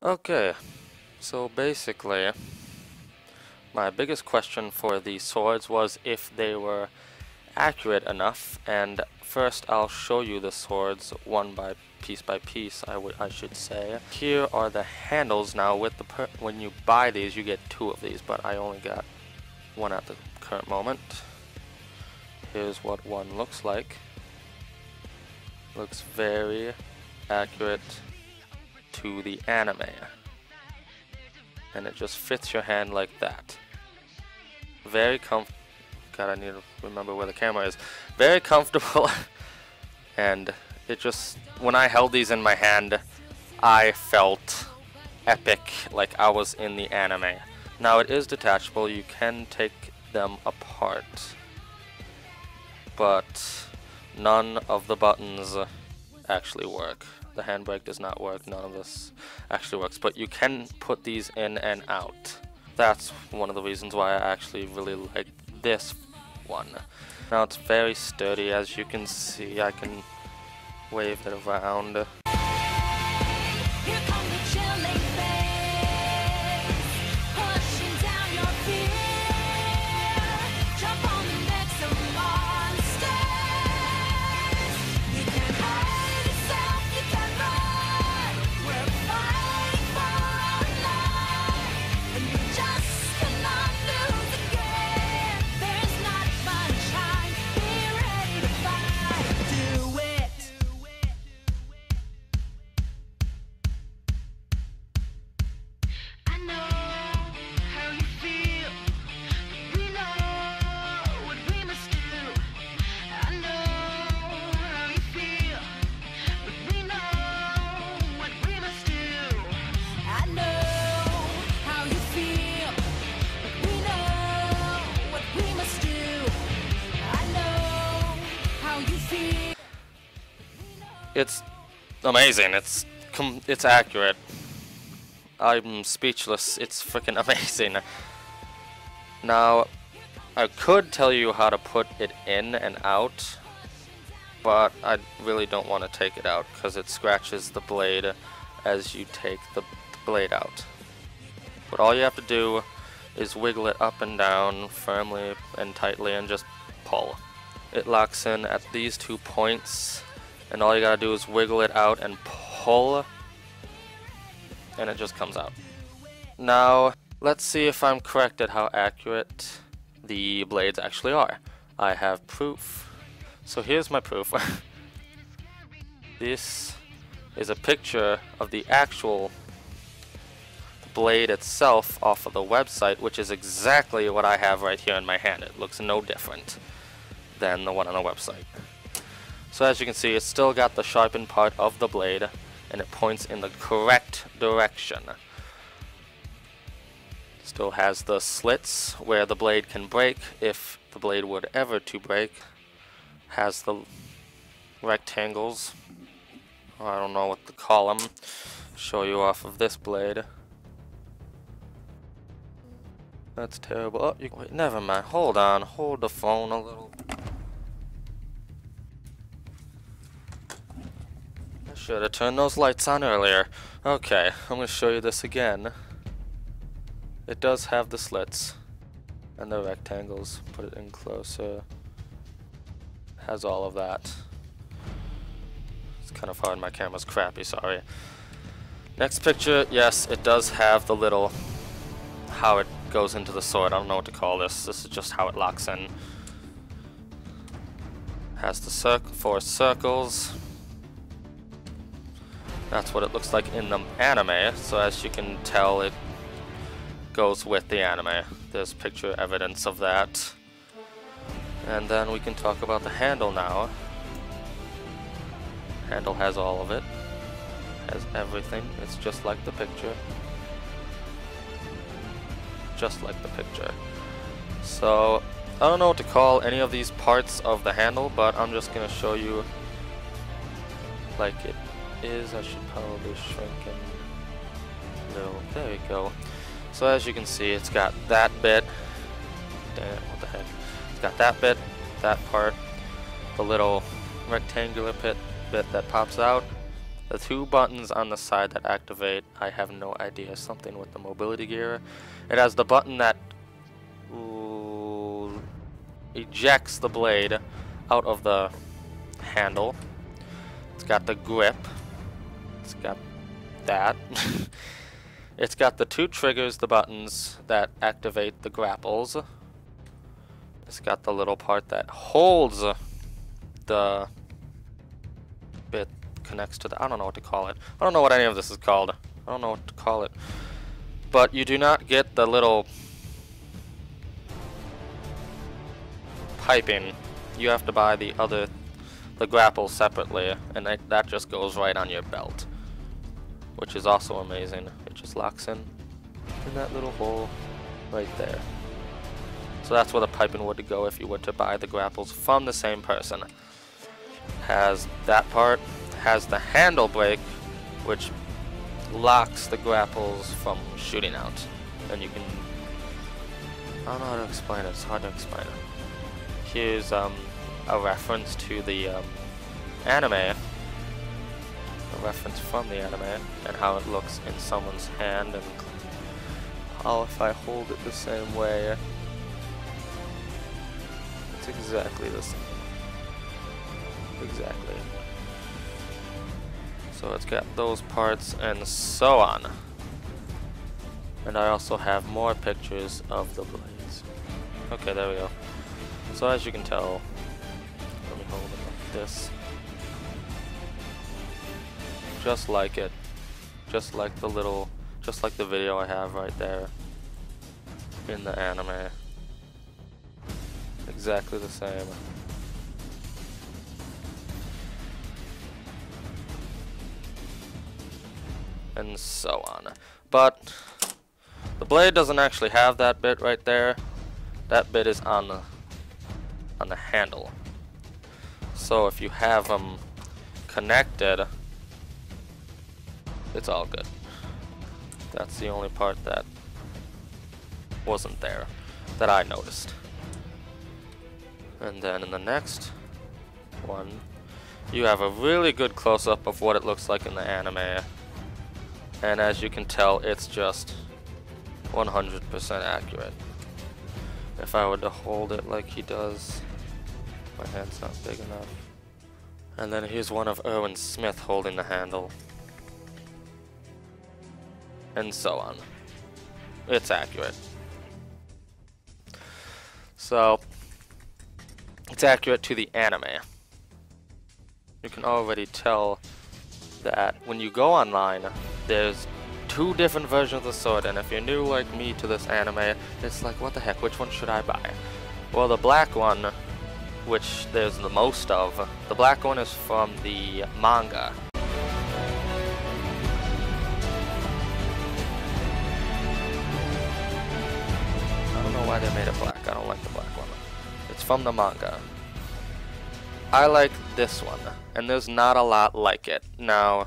Okay, so basically, my biggest question for these swords was if they were accurate enough, and first I'll show you the swords by piece, I should say. Here are the handles. Now with when you buy these you get 2 of these, but I only got 1 at the current moment. Here's what one looks like. Looks very accurate to the anime, and it just fits your hand like that. Very God, I need to remember where the camera is. Very comfortable. And it just, when I held these in my hand, I felt epic, like I was in the anime. Now it is detachable, you can take them apart, but none of the buttons actually work. The handbrake does not work, none of this actually works, but you can put these in and out. That's one of the reasons why I actually really like this one. Now it's very sturdy, as you can see. I can wave it around. It's amazing. It's accurate. I'm speechless. It's freaking amazing. Now, I could tell you how to put it in and out, but I really don't want to take it out because it scratches the blade as you take the blade out. But all you have to do is wiggle it up and down firmly and tightly and just pull. It locks in at these 2 points, and all you gotta do is wiggle it out and pull, and it just comes out. Now, let's see if I'm correct at how accurate the blades actually are. I have proof. So here's my proof. This is a picture of the actual blade itself off of the website, which is exactly what I have right here in my hand. It looks no different than the one on the website. So as you can see, it's still got the sharpened part of the blade, and it points in the correct direction. Still has the slits where the blade can break if the blade would ever to break. Has the rectangles, I don't know what to call them. Show you off of this blade. That's terrible. Oh, wait, never mind. Hold on. Hold the phone a little. Should have turned those lights on earlier. Okay, I'm going to show you this again. It does have the slits and the rectangles. Put it in closer. Has all of that. It's kind of hard, my camera's crappy, sorry. Next picture, yes, it does have the little, how it goes into the sword. I don't know what to call this. This is just how it locks in. Has the 4 circles. That's what it looks like in the anime, so as you can tell, it goes with the anime. There's picture evidence of that. And then we can talk about the handle now. Handle has all of it. Has everything. It's just like the picture. Just like the picture. So, I don't know what to call any of these parts of the handle, but I'm just gonna show you like it is. I should probably shrink and little. There we go. So as you can see, it's got that bit. Damn, what the heck? It's got that bit, that part, the little rectangular bit that pops out, The two buttons on the side that activate, I have no idea, something with the mobility gear. It has the button that ejects the blade out of the handle. It's got the grip. It's got that. It's got the two triggers, the buttons that activate the grapples. It's got the little part that holds the bit, connects to the, I don't know what to call it. I don't know what any of this is called. I don't know what to call it. But you do not get the little piping. You have to buy the grapple separately, and that just goes right on your belt, which is also amazing. It just locks in that little hole right there. So that's where the piping would go if you were to buy the grapples from the same person. Has that part, has the handle brake, which locks the grapples from shooting out. And you can, I don't know how to explain it, it's hard to explain it. Here's a reference to the anime, a reference from the anime, and how it looks in someone's hand, and how if I hold it the same way, it's exactly the same. Exactly. So it's got those parts and so on. And I also have more pictures of the blades. Okay, there we go. So as you can tell, let me hold it like this. Just like it. Just like the little, just like the video I have right there in the anime. Exactly the same. And so on. But the blade doesn't actually have that bit right there. That bit is on the handle. So if you have them connected, it's all good. That's the only part that wasn't there that I noticed. And then in the next one, you have a really good close-up of what it looks like in the anime. And as you can tell, it's just 100% accurate. If I were to hold it like he does, my hand's not big enough. And then here's one of Erwin Smith holding the handle. And so on. It's accurate. So, it's accurate to the anime. You can already tell that when you go online, there's two different versions of the sword, and if you're new like me to this anime, it's like, what the heck, which one should I buy? Well, the black one, which there's the most of, the black one is from the manga. I don't know why they made it black. I don't like the black one. It's from the manga. I like this one, and there's not a lot like it. Now,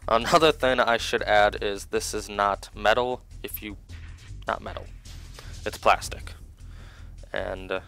another thing I should add is this is not metal. Not metal. It's plastic. And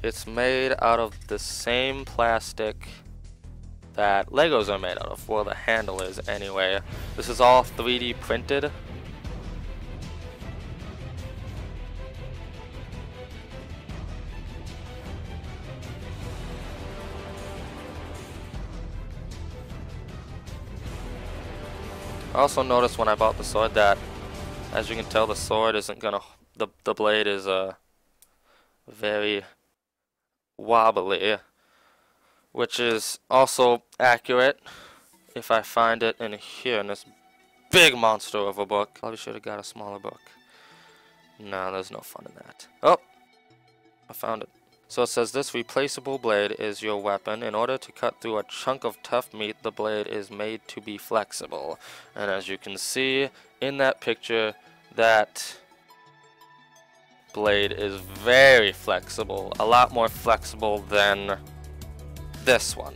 it's made out of the same plastic that Legos are made out of, well, the handle is anyway. This is all 3D printed. I also noticed when I bought the sword that, as you can tell, the sword isn't gonna, the blade is very wobbly, which is also accurate if I find it in here in this big monster of a book. Probably should have got a smaller book. No, there's no fun in that. Oh, I found it. So it says this replaceable blade is your weapon. In order to cut through a chunk of tough meat, the blade is made to be flexible. And as you can see in that picture, that blade is very flexible. A lot more flexible than this one.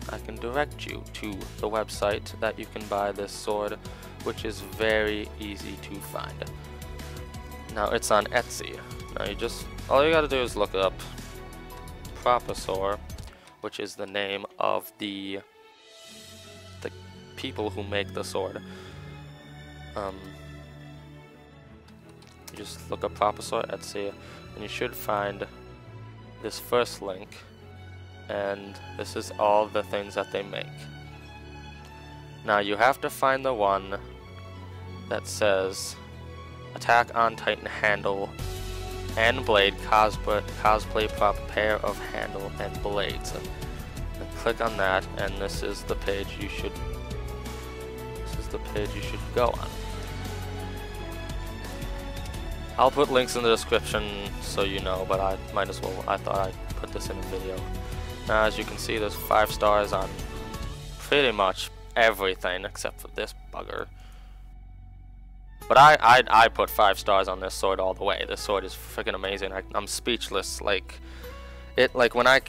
I can direct you to the website that you can buy this sword, which is very easy to find. Now it's on Etsy. Now all you gotta do is look up Proposaur which is the name of the people who make the sword. You just look up Proposaur Etsy, and you should find this first link, and this is all the things that they make. Now you have to find the one that says Attack on Titan handle and blade cosplay prop pair of handle and blades. And click on that, and this is the page you should go on. I'll put links in the description so you know, but I might as well. I thought I'd put this in a video. Now, as you can see, there's 5 stars on pretty much everything except for this bugger. But I put 5 stars on this sword all the way. This sword is freaking amazing. I'm speechless. Like when I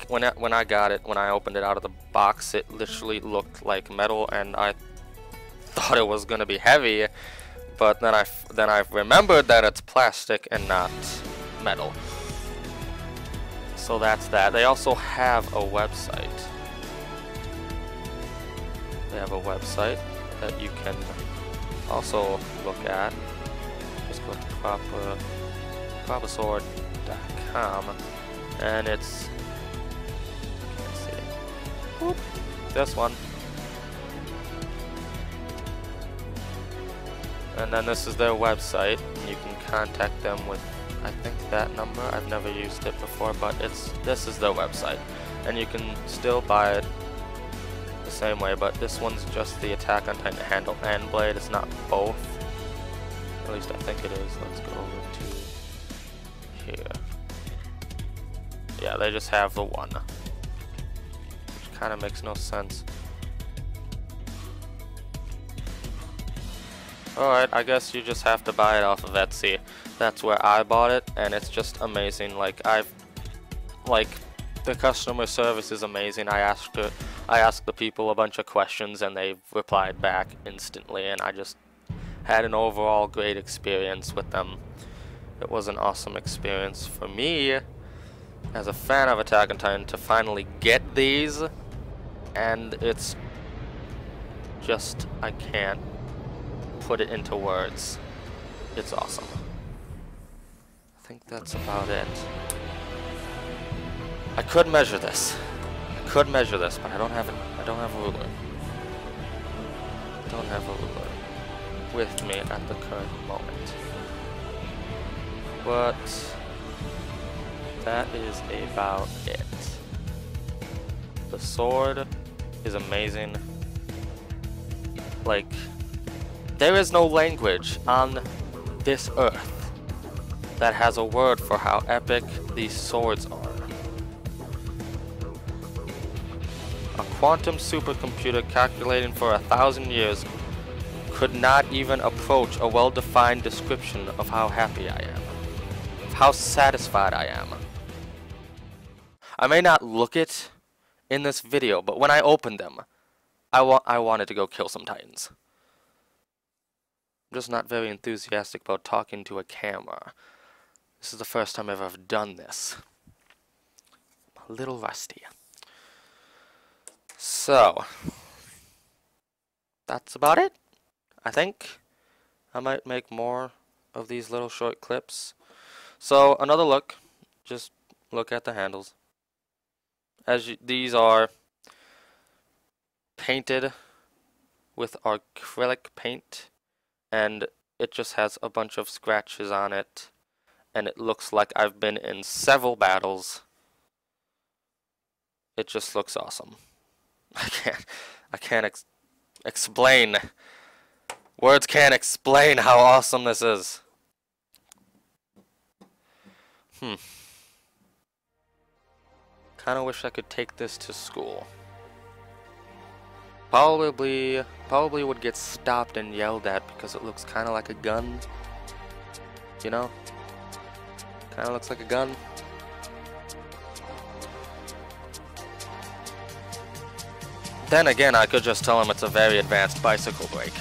got it, when I opened it out of the box, it literally looked like metal, and I thought it was gonna be heavy. But then I remembered that it's plastic and not metal. So that's that. They also have a website. They have a website that you can also look at. Just go to Proposaur.com, and it's, let's see, whoop, this one. And then this is their website, and you can contact them with, I think, that number. I've never used it before, but this is their website, and you can still buy it the same way, but this one's just the Attack on Titan handle and blade. It's not both. At least I think it is. Let's go over to here. Yeah, they just have the one, which kind of makes no sense. Alright, I guess you just have to buy it off of Etsy. That's where I bought it, and it's just amazing. Like, the customer service is amazing. I asked the people a bunch of questions, and they replied back instantly, and I just had an overall great experience with them. It was an awesome experience for me, as a fan of Attack on Titan, to finally get these, and it's just, I can't put it into words. It's awesome. I think that's about it. I could measure this. But I don't have a ruler. I don't have a ruler with me at the current moment. But that is about it. The sword is amazing. Like, there is no language on this earth that has a word for how epic these swords are. A quantum supercomputer calculating for 1,000 years could not even approach a well-defined description of how happy I am, of how satisfied I am. I may not look it in this video, but when I opened them, I wanted to go kill some titans. I'm just not very enthusiastic about talking to a camera. This is the first time I've ever done this. I'm a little rusty. So, that's about it, I think. I might make more of these little short clips. So, another look. Just look at the handles. These are painted with acrylic paint, and it just has a bunch of scratches on it, and it looks like I've been in several battles. It just looks awesome. I can't explain. Words can't explain how awesome this is. Kinda wish I could take this to school. Probably would get stopped and yelled at because it looks kinda like a gun. You know? Kinda looks like a gun. Then again, I could just tell him it's a very advanced bicycle brake.